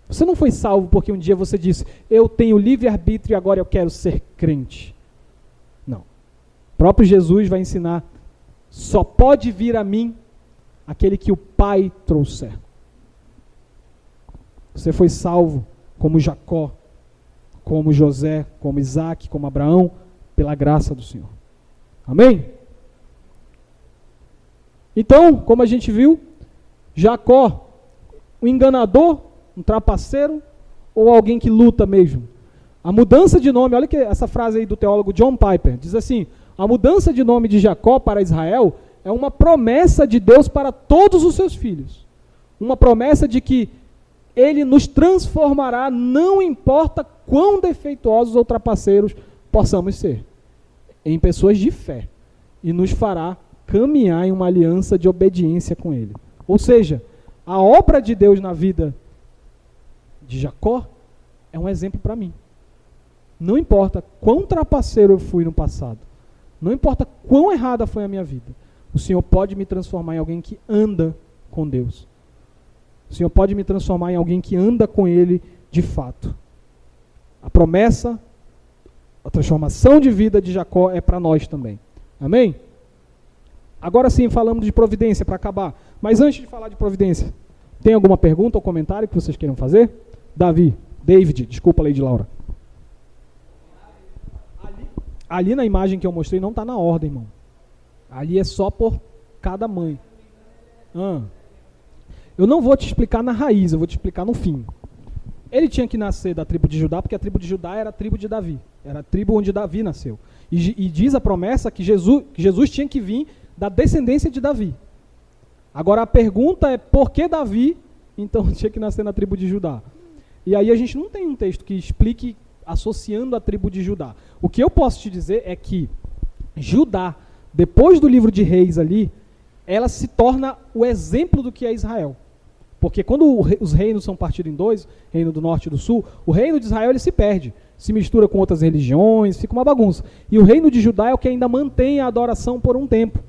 Você não foi salvo porque um dia você disse, eu tenho livre-arbítrio e agora eu quero ser crente. Não. O próprio Jesus vai ensinar, só pode vir a mim aquele que o Pai trouxer. Você foi salvo como Jacó, como José, como Isaac, como Abraão, pela graça do Senhor. Amém? Então, como a gente viu, Jacó, um enganador, um trapaceiro ou alguém que luta mesmo? A mudança de nome, olha que essa frase aí do teólogo John Piper, diz assim, a mudança de nome de Jacó para Israel é uma promessa de Deus para todos os seus filhos. Uma promessa de que ele nos transformará, não importa quão defeituosos ou trapaceiros possamos ser, em pessoas de fé, e nos fará caminhar em uma aliança de obediência com ele. Ou seja, a obra de Deus na vida de Jacó é um exemplo para mim. Não importa quão trapaceiro eu fui no passado, não importa quão errada foi a minha vida, o Senhor pode me transformar em alguém que anda com Deus. O Senhor pode me transformar em alguém que anda com Ele de fato. A promessa, a transformação de vida de Jacó é para nós também. Amém? Agora sim, falamos de providência para acabar. Mas antes de falar de providência, tem alguma pergunta ou comentário que vocês queiram fazer? David, desculpa, Lady Laura. Ali na imagem que eu mostrei não está na ordem, irmão. Ali é só por cada mãe. Eu não vou te explicar na raiz, eu vou te explicar no fim. Ele tinha que nascer da tribo de Judá, porque a tribo de Judá era a tribo de Davi. Era a tribo onde Davi nasceu. E diz a promessa que Jesus tinha que vir da descendência de Davi. Agora a pergunta é, por que Davi, então, tinha que nascer na tribo de Judá? E aí a gente não tem um texto que explique associando a tribo de Judá. O que eu posso te dizer é que Judá, depois do livro de Reis ali, ela se torna o exemplo do que é Israel. Porque quando os reinos são partidos em dois, reino do norte e do sul, o reino de Israel ele se perde, se mistura com outras religiões, fica uma bagunça. E o reino de Judá é o que ainda mantém a adoração por um tempo.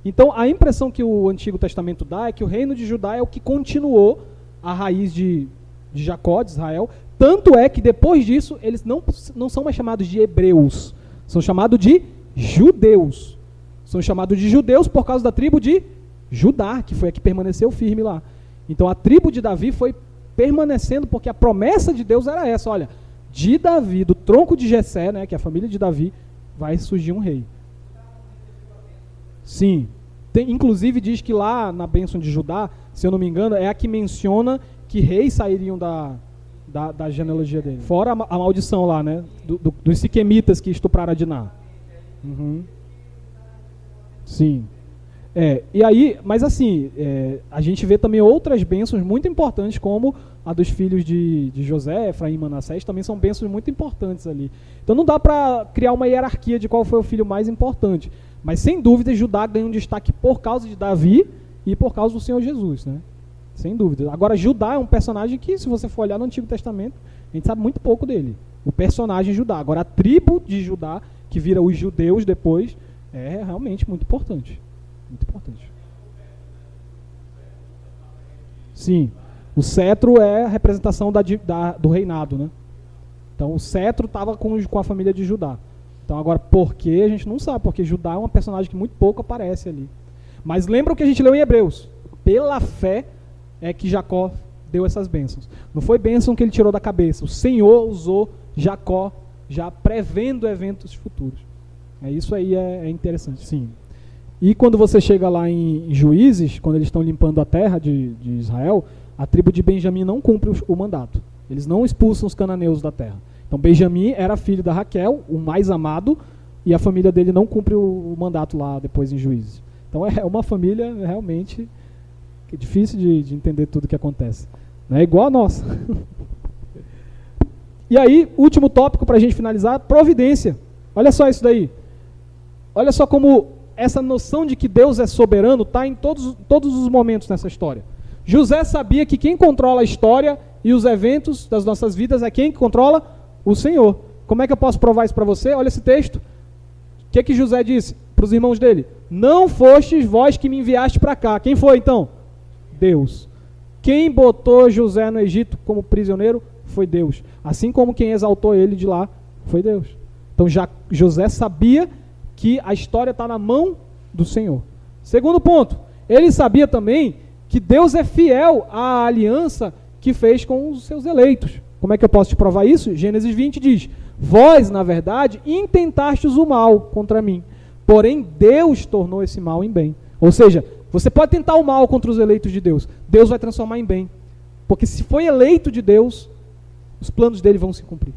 Então a impressão que o Antigo Testamento dá é que o reino de Judá é o que continuou a raiz de Jacó, de Israel. Tanto é que depois disso eles não são mais chamados de hebreus, são chamados de judeus. São chamados de judeus por causa da tribo de Judá, que foi a que permaneceu firme lá. Então a tribo de Davi foi permanecendo porque a promessa de Deus era essa, olha, de Davi, do tronco de Jessé, né, que é a família de Davi, vai surgir um rei. Sim, inclusive diz que lá na bênção de Judá, se eu não me engano, é a que menciona que reis sairiam da genealogia dele. Fora a maldição lá, né, dos siquemitas que estupraram Adiná. Sim. E aí, mas assim, a gente vê também outras bênçãos muito importantes, como a dos filhos de José, Efraim e Manassés, também são bênçãos muito importantes ali. Então não dá para criar uma hierarquia de qual foi o filho mais importante, mas sem dúvida Judá ganha um destaque por causa de Davi e por causa do Senhor Jesus, né? Sem dúvida. Agora Judá é um personagem que, se você for olhar no Antigo Testamento, a gente sabe muito pouco dele. O personagem Judá. Agora a tribo de Judá, que vira os judeus depois, é realmente muito importante. Muito importante. Sim. O cetro é a representação do reinado, né? Então o cetro estava com a família de Judá. Então agora por que a gente não sabe, porque Judá é uma personagem que muito pouco aparece ali. Mas lembra o que a gente leu em Hebreus. Pela fé é que Jacó deu essas bênçãos. Não foi bênção que ele tirou da cabeça. O Senhor usou Jacó já prevendo eventos futuros. Isso aí é interessante, sim. E quando você chega lá em Juízes, quando eles estão limpando a terra de Israel, a tribo de Benjamim não cumpre o mandato. Eles não expulsam os cananeus da terra. Então Benjamim era filho da Raquel, o mais amado, e a família dele não cumpre o mandato lá depois em Juízes. Então é uma família realmente que é difícil de entender tudo o que acontece. Não é igual a nossa. E aí, último tópico para a gente finalizar, providência. Olha só isso daí. Olha só como essa noção de que Deus é soberano está em todos os momentos nessa história. José sabia que quem controla a história e os eventos das nossas vidas é quem controla? O Senhor. Como é que eu posso provar isso para você? Olha esse texto. O que José disse para os irmãos dele? Não fostes vós que me enviaste para cá. Quem foi então? Deus. Quem botou José no Egito como prisioneiro foi Deus. Assim como quem exaltou ele de lá foi Deus. Então já José sabia que a história está na mão do Senhor. Segundo ponto, ele sabia também que Deus é fiel à aliança que fez com os seus eleitos. Como é que eu posso te provar isso? Gênesis 20 diz: vós, na verdade, intentastes o mal contra mim, porém Deus tornou esse mal em bem. Ou seja, você pode tentar o mal contra os eleitos de Deus, Deus vai transformar em bem. Porque se foi eleito de Deus, os planos dele vão se cumprir.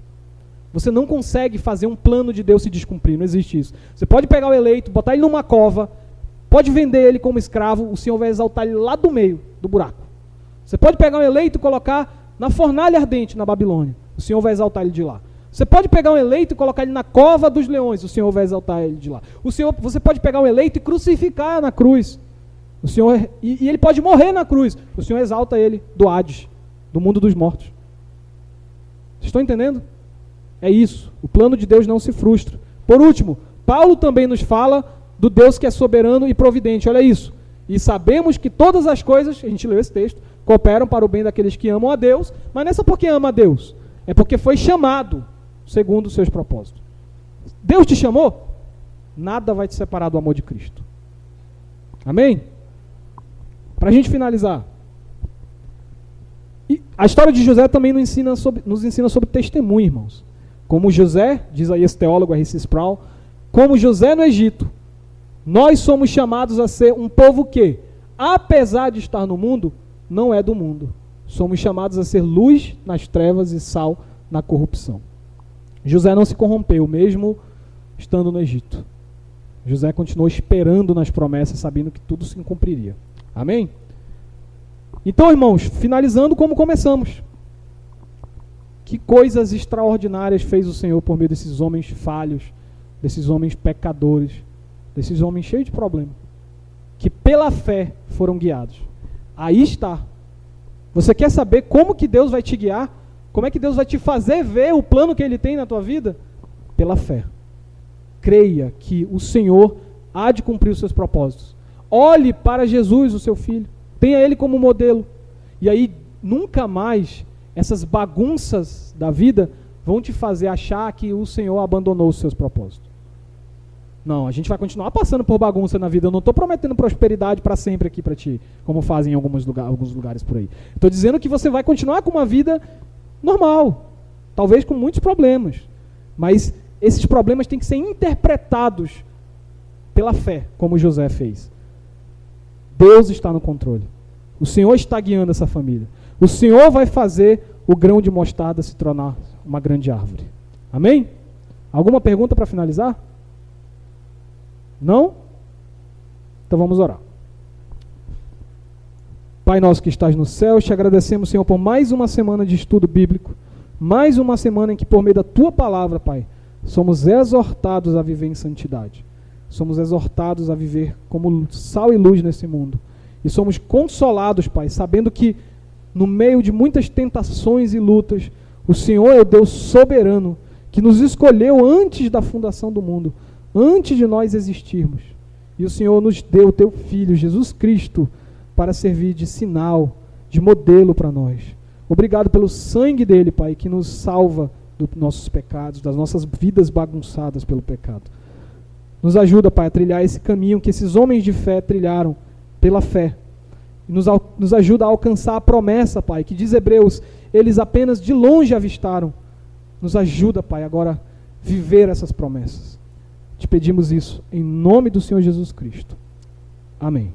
Você não consegue fazer um plano de Deus se descumprir, não existe isso. Você pode pegar o eleito, botar ele numa cova, pode vender ele como escravo, o Senhor vai exaltar ele lá do meio do buraco. Você pode pegar um eleito e colocar na fornalha ardente na Babilônia, o Senhor vai exaltar ele de lá. Você pode pegar um eleito e colocar ele na cova dos leões, o Senhor vai exaltar ele de lá. Você pode pegar um eleito e crucificar na cruz, o Senhor, e ele pode morrer na cruz, o Senhor exalta ele do Hades, do mundo dos mortos. Vocês estão entendendo? É isso, o plano de Deus não se frustra. Por último, Paulo também nos fala do Deus que é soberano e providente, olha isso. E sabemos que todas as coisas, a gente leu esse texto, cooperam para o bem daqueles que amam a Deus, mas não é só porque ama a Deus, é porque foi chamado segundo os seus propósitos. Deus te chamou? Nada vai te separar do amor de Cristo. Amém? Para a gente finalizar, e a história de José também nos ensina sobre testemunho, irmãos. Como José, diz aí esse teólogo R.C. Sproul, como José no Egito, nós somos chamados a ser um povo que, apesar de estar no mundo, não é do mundo. Somos chamados a ser luz nas trevas e sal na corrupção. José não se corrompeu, mesmo estando no Egito. José continuou esperando nas promessas, sabendo que tudo se cumpriria. Amém? Então, irmãos, finalizando como começamos. Que coisas extraordinárias fez o Senhor por meio desses homens falhos, desses homens pecadores, desses homens cheios de problemas, que pela fé foram guiados. Aí está. Você quer saber como que Deus vai te guiar? Como é que Deus vai te fazer ver o plano que Ele tem na tua vida? Pela fé. Creia que o Senhor há de cumprir os seus propósitos. Olhe para Jesus, o seu Filho. Tenha Ele como modelo. E aí, nunca mais, essas bagunças da vida vão te fazer achar que o Senhor abandonou os seus propósitos. Não, a gente vai continuar passando por bagunça na vida. Eu não estou prometendo prosperidade para sempre aqui para ti, como fazem em alguns lugares por aí. Estou dizendo que você vai continuar com uma vida normal, talvez com muitos problemas, mas esses problemas têm que ser interpretados pela fé, como José fez. Deus está no controle. O Senhor está guiando essa família. O Senhor vai fazer o grão de mostarda se tornar uma grande árvore. Amém? Alguma pergunta para finalizar? Não? Então vamos orar. Pai nosso que estás no céu, te agradecemos, Senhor, por mais uma semana de estudo bíblico, mais uma semana em que, por meio da Tua palavra, Pai, somos exortados a viver em santidade. Somos exortados a viver como sal e luz nesse mundo. E somos consolados, Pai, sabendo que no meio de muitas tentações e lutas, o Senhor é o Deus soberano, que nos escolheu antes da fundação do mundo, antes de nós existirmos. E o Senhor nos deu o Teu Filho, Jesus Cristo, para servir de sinal, de modelo para nós. Obrigado pelo sangue dele, Pai, que nos salva dos nossos pecados, das nossas vidas bagunçadas pelo pecado. Nos ajuda, Pai, a trilhar esse caminho que esses homens de fé trilharam pela fé. E nos ajuda a alcançar a promessa, Pai, que diz Hebreus, eles apenas de longe avistaram. Nos ajuda, Pai, agora a viver essas promessas. Te pedimos isso em nome do Senhor Jesus Cristo. Amém.